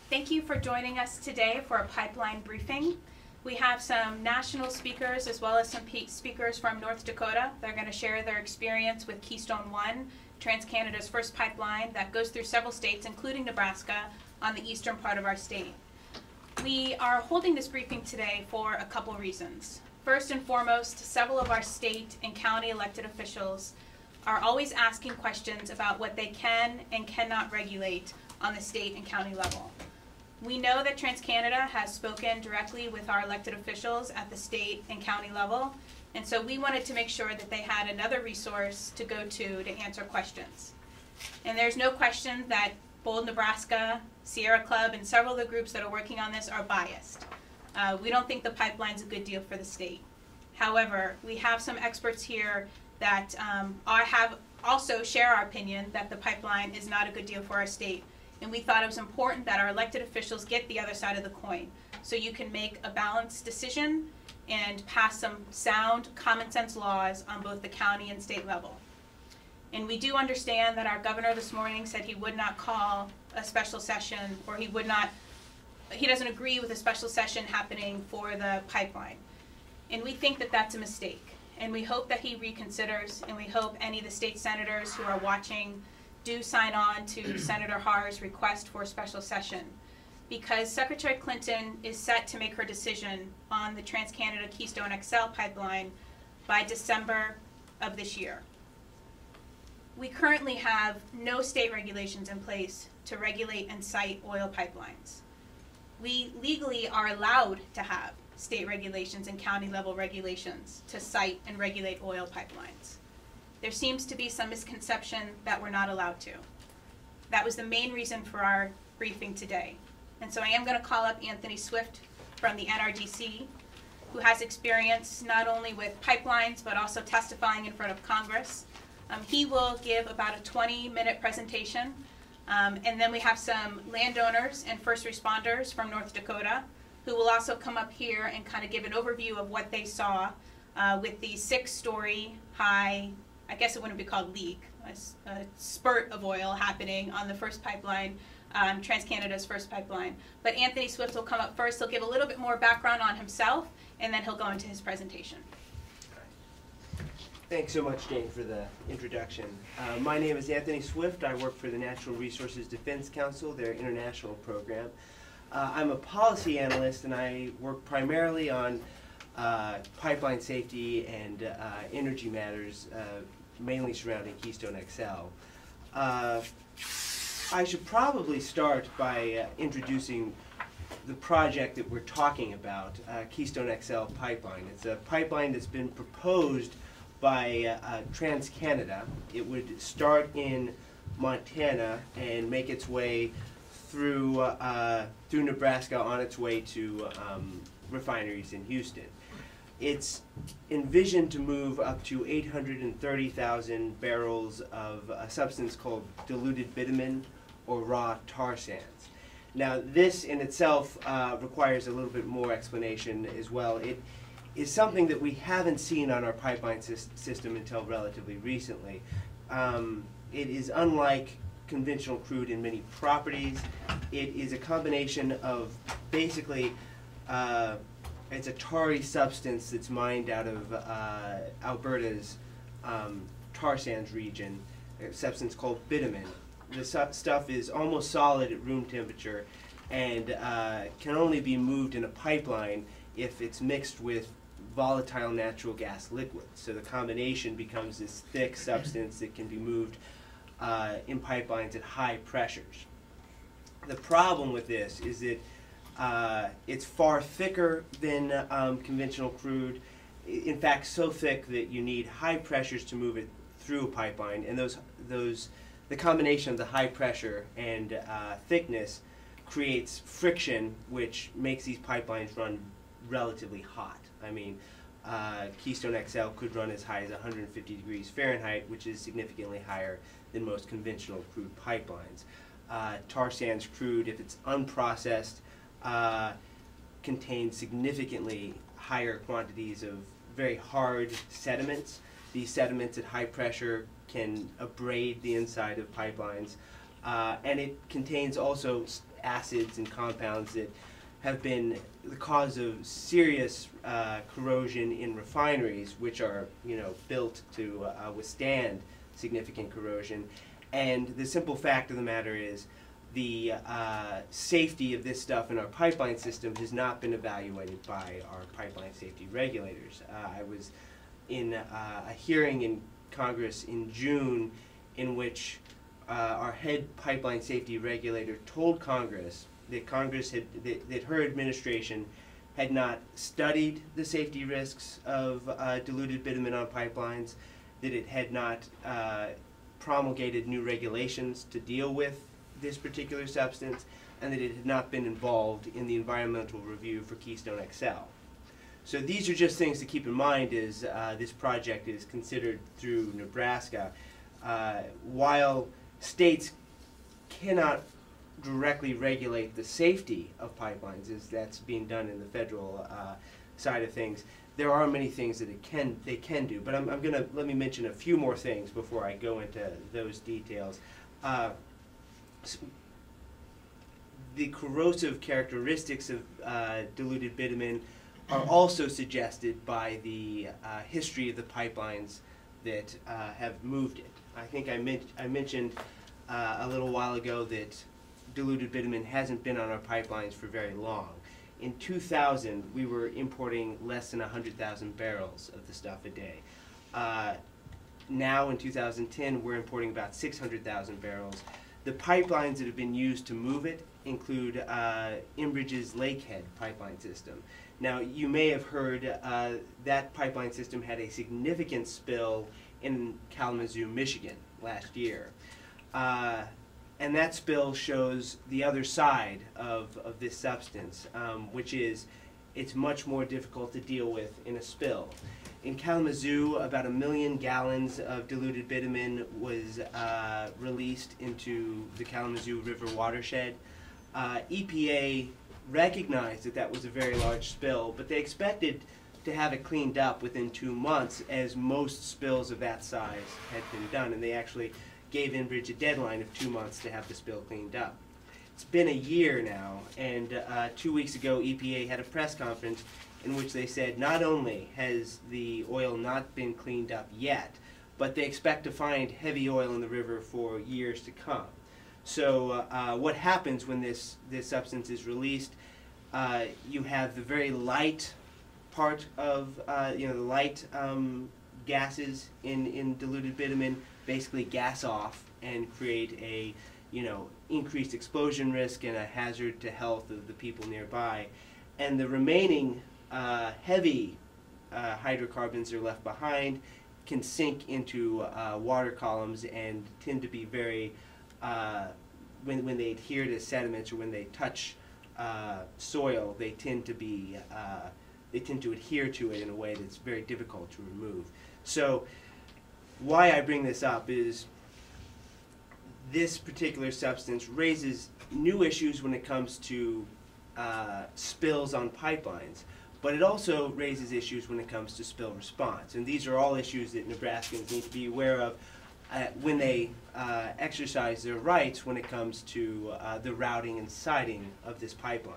Thank you for joining us today for a pipeline briefing. We have some national speakers as well as some speakers from North Dakota. They're going to share their experience with Keystone XL, TransCanada's first pipeline that goes through several states, including Nebraska, on the eastern part of our state. We are holding this briefing today for a couple reasons. First and foremost, several of our state and county elected officials are always asking questions about what they can and cannot regulate on the state and county level. We know that TransCanada has spoken directly with our elected officials at the state and county level, and so we wanted to make sure that they had another resource to go to answer questions. And there's no question that Bold Nebraska, Sierra Club, and several of the groups that are working on this are biased. We don't think the pipeline's a good deal for the state. However, we have some experts here that also share our opinion that the pipeline is not a good deal for our state. And we thought it was important that our elected officials get the other side of the coin so you can make a balanced decision and pass some sound, common sense laws on both the county and state level. And we do understand that our governor this morning said he would not call a special session, or he doesn't agree with a special session happening for the pipeline. And we think that that's a mistake. And we hope that he reconsiders, and we hope any of the state senators who are watching do sign on to Senator Harr's request for a special session, because Secretary Clinton is set to make her decision on the TransCanada Keystone XL pipeline by December of this year. We currently have no state regulations in place to regulate and site oil pipelines. We legally are allowed to have state regulations and county level regulations to site and regulate oil pipelines. There seems to be some misconception that we're not allowed to. That was the main reason for our briefing today. And so I am going to call up Anthony Swift from the NRDC, who has experience not only with pipelines but also testifying in front of Congress. He will give about a 20-minute presentation, and then we have some landowners and first responders from North Dakota who will also come up here and kind of give an overview of what they saw with the 6-story high, I guess it wouldn't be called leak, a spurt of oil happening on the first pipeline, TransCanada's first pipeline. But Anthony Swift will come up first. He'll give a little bit more background on himself, and then he'll go into his presentation. Thanks so much, Jane, for the introduction. My name is Anthony Swift. I work for the Natural Resources Defense Council, their international program. I'm a policy analyst, and I work primarily on pipeline safety and energy matters, mainly surrounding Keystone XL. I should probably start by introducing the project that we're talking about, Keystone XL pipeline. It's a pipeline that's been proposed by TransCanada. It would start in Montana and make its way through Nebraska on its way to refineries in Houston. It's envisioned to move up to 830,000 barrels of a substance called diluted bitumen or raw tar sands. Now, this in itself requires a little bit more explanation as well. It is something that we haven't seen on our pipeline system until relatively recently. It is unlike conventional crude in many properties. It is a combination of basically it's a tarry substance that's mined out of Alberta's tar sands region, a substance called bitumen. The stuff is almost solid at room temperature and can only be moved in a pipeline if it's mixed with volatile natural gas liquids. So the combination becomes this thick substance that can be moved in pipelines at high pressures. The problem with this is that it's far thicker than conventional crude. In fact, so thick that you need high pressures to move it through a pipeline, and the combination of the high pressure and thickness creates friction, which makes these pipelines run relatively hot. I mean, Keystone XL could run as high as 150 degrees Fahrenheit, which is significantly higher than most conventional crude pipelines. Tar sands crude, if it's unprocessed, contains significantly higher quantities of very hard sediments. These sediments at high pressure can abrade the inside of pipelines, and it contains also acids and compounds that have been the cause of serious corrosion in refineries, which are, built to withstand significant corrosion. And the simple fact of the matter is the safety of this stuff in our pipeline system has not been evaluated by our pipeline safety regulators. I was in a hearing in Congress in June in which our head pipeline safety regulator told Congress that that her administration had not studied the safety risks of diluted bitumen on pipelines, that it had not promulgated new regulations to deal with this particular substance, and that it had not been involved in the environmental review for Keystone XL. So these are just things to keep in mind as this project is considered through Nebraska. While states cannot directly regulate the safety of pipelines, as that's being done in the federal side of things, there are many things that they can do. But let me mention a few more things before I go into those details. The corrosive characteristics of diluted bitumen are also suggested by the history of the pipelines that have moved it. I think I mentioned a little while ago that diluted bitumen hasn't been on our pipelines for very long. In 2000, we were importing less than 100,000 barrels of the stuff a day. Now in 2010, we're importing about 600,000 barrels. The pipelines that have been used to move it include Enbridge's Lakehead pipeline system. Now, you may have heard that pipeline system had a significant spill in Kalamazoo, Michigan last year. And that spill shows the other side of this substance, which is it's much more difficult to deal with in a spill. In Kalamazoo, about 1 million gallons of diluted bitumen was released into the Kalamazoo River watershed. EPA recognized that that was a very large spill, but they expected to have it cleaned up within 2 months, as most spills of that size had been done, and they actually gave Enbridge a deadline of 2 months to have the spill cleaned up. It's been a year now, and 2 weeks ago EPA had a press conference in which they said not only has the oil not been cleaned up yet, but they expect to find heavy oil in the river for years to come. So what happens when this substance is released, you have the very light part of, the light gases in diluted bitumen basically gas off and create a, increased explosion risk and a hazard to health of the people nearby. And the remaining heavy hydrocarbons that are left behind can sink into water columns and tend to be very, when they adhere to sediments or when they touch soil, they tend to adhere to it in a way that's very difficult to remove. So why I bring this up is this particular substance raises new issues when it comes to spills on pipelines, but it also raises issues when it comes to spill response. And these are all issues that Nebraskans need to be aware of when they exercise their rights when it comes to the routing and siting of this pipeline.